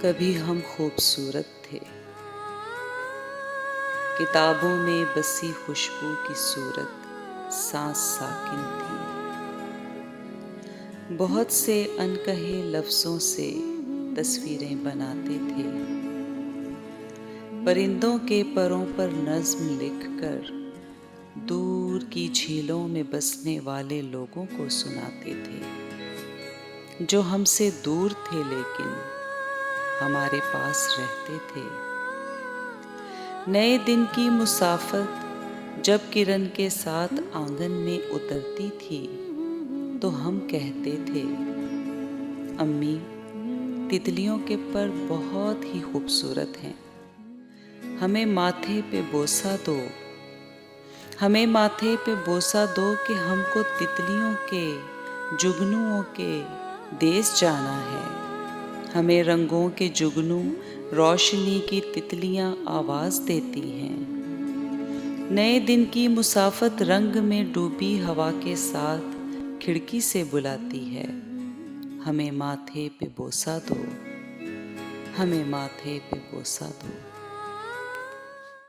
कभी हम खूबसूरत थे, किताबों में बसी खुशबू की सूरत सांस साकिन थी। बहुत से अनकहे लफ्ज़ों से तस्वीरें बनाते थे, परिंदों के परों पर नज़्म लिखकर दूर की झीलों में बसने वाले लोगों को सुनाते थे, जो हमसे दूर थे लेकिन हमारे पास रहते थे। नए दिन की मुसाफत जब किरण के साथ आंगन में उतरती थी तो हम कहते थे, अम्मी तितलियों के पर बहुत ही खूबसूरत हैं, हमें माथे पे बोसा दो, हमें माथे पे बोसा दो कि हमको तितलियों के जुगनुओं के देश जाना है। हमें रंगों के जुगनू रोशनी की तितलियां आवाज़ देती हैं। नए दिन की मुसाफत रंग में डूबी हवा के साथ खिड़की से बुलाती है, हमें माथे पे बोसा दो, हमें माथे पे बोसा दो।